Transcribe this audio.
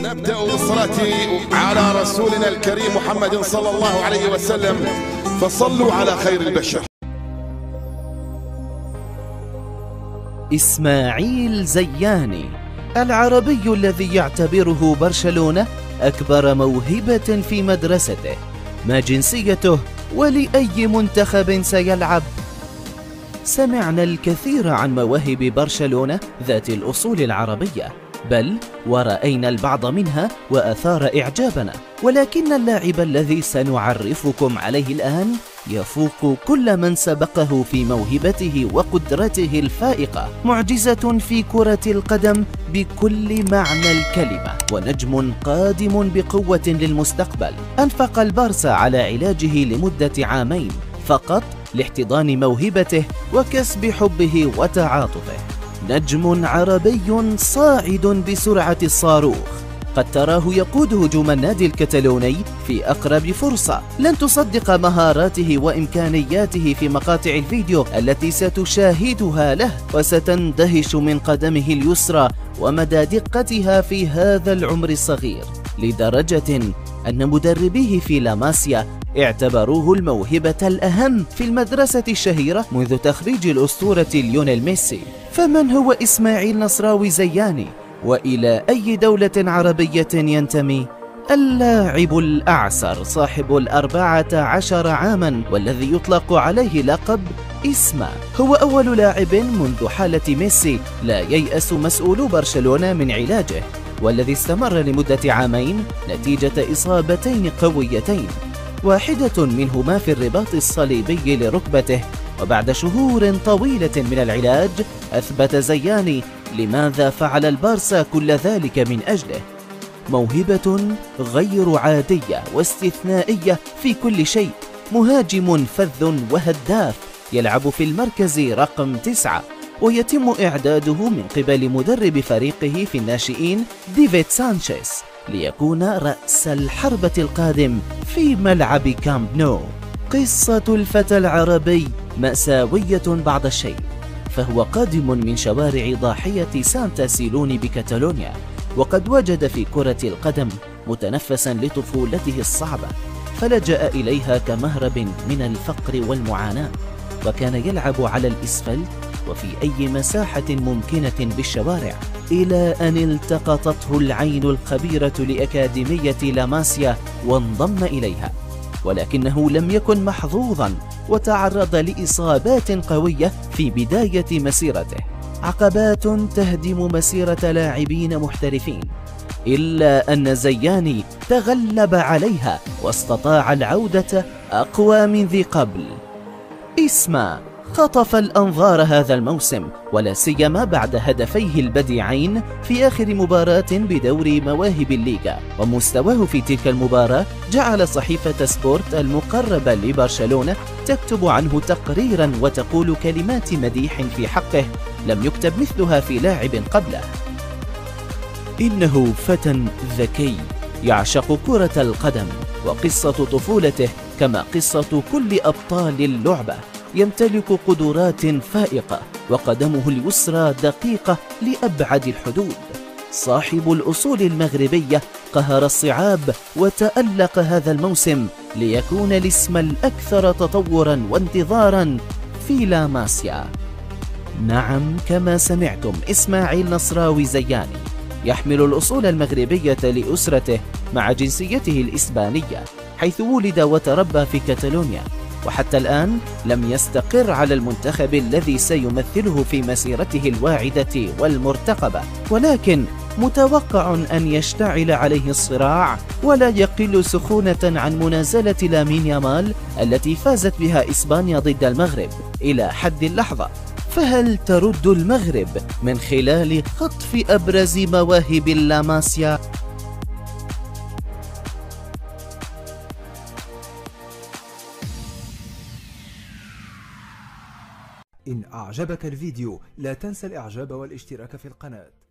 نبدأ بالصلاة على رسولنا الكريم محمد صلى الله عليه وسلم، فصلوا على خير البشر. إسماعيل زياني، العربي الذي يعتبره برشلونة أكبر موهبة في مدرسته. ما جنسيته ولأي منتخب سيلعب؟ سمعنا الكثير عن مواهب برشلونة ذات الأصول العربية، بل ورأينا البعض منها وأثار إعجابنا، ولكن اللاعب الذي سنعرفكم عليه الآن يفوق كل من سبقه في موهبته وقدرته الفائقة، معجزة في كرة القدم بكل معنى الكلمة، ونجم قادم بقوة للمستقبل. أنفق البارسا على علاجه لمدة عامين فقط لاحتضان موهبته وكسب حبه وتعاطفه. نجم عربي صاعد بسرعة الصاروخ، قد تراه يقود هجوم النادي الكتالوني في أقرب فرصة. لن تصدق مهاراته وإمكانياته في مقاطع الفيديو التي ستشاهدها له، وستندهش من قدمه اليسرى ومدى دقتها في هذا العمر الصغير، لدرجة أن مدربيه في لاماسيا اعتبروه الموهبة الأهم في المدرسة الشهيرة منذ تخريج الأسطورة ليونيل ميسي. فمن هو إسماعيل نصراوي زياني؟ وإلى أي دولة عربية ينتمي؟ اللاعب الأعسر صاحب 14 عاما والذي يطلق عليه لقب إسما، هو أول لاعب منذ حالة ميسي لا ييأس مسؤولو برشلونة من علاجه، والذي استمر لمدة عامين نتيجة إصابتين قويتين، واحدة منهما في الرباط الصليبي لركبته. وبعد شهور طويلة من العلاج أثبت زياني لماذا فعل البارسا كل ذلك من أجله. موهبة غير عادية واستثنائية في كل شيء، مهاجم فذ وهداف يلعب في المركز رقم 9، ويتم إعداده من قبل مدرب فريقه في الناشئين ديفيد سانشيز ليكون رأس الحربة القادم في ملعب كامب نو. قصة الفتى العربي مأساوية بعض الشيء، فهو قادم من شوارع ضاحية سانتا سيلوني بكتالونيا، وقد وجد في كرة القدم متنفسا لطفولته الصعبة، فلجأ إليها كمهرب من الفقر والمعاناة، وكان يلعب على الإسفلت وفي أي مساحة ممكنة بالشوارع، إلى أن التقطته العين الخبيرة لأكاديمية لاماسيا وانضم إليها، ولكنه لم يكن محظوظا وتعرض لإصابات قوية في بداية مسيرته، عقبات تهدم مسيرة لاعبين محترفين، إلا أن زياني تغلب عليها واستطاع العودة أقوى من ذي قبل. إسما خطف الأنظار هذا الموسم، ولا سيما بعد هدفيه البديعين في آخر مباراة بدوري مواهب الليغا، ومستواه في تلك المباراة جعل صحيفة سبورت المقربة لبرشلونة تكتب عنه تقريرا وتقول كلمات مديح في حقه لم يكتب مثلها في لاعب قبله. إنه فتى ذكي يعشق كرة القدم، وقصة طفولته كما قصة كل أبطال اللعبة، يمتلك قدرات فائقة وقدمه اليسرى دقيقة لأبعد الحدود. صاحب الأصول المغربية قهر الصعاب وتألق هذا الموسم ليكون الاسم الأكثر تطورا وانتظارا في لاماسيا. نعم، كما سمعتم، إسماعيل نصراوي زياني يحمل الأصول المغربية لأسرته مع جنسيته الإسبانية، حيث ولد وتربى في كتالونيا، وحتى الآن لم يستقر على المنتخب الذي سيمثله في مسيرته الواعدة والمرتقبة، ولكن متوقع أن يشتعل عليه الصراع ولا يقل سخونة عن منازلة لامين يامال التي فازت بها إسبانيا ضد المغرب إلى حد اللحظة. فهل ترد المغرب من خلال خطف أبرز مواهب لاماسيا؟ إن أعجبك الفيديو لا تنسى الإعجاب والاشتراك في القناة.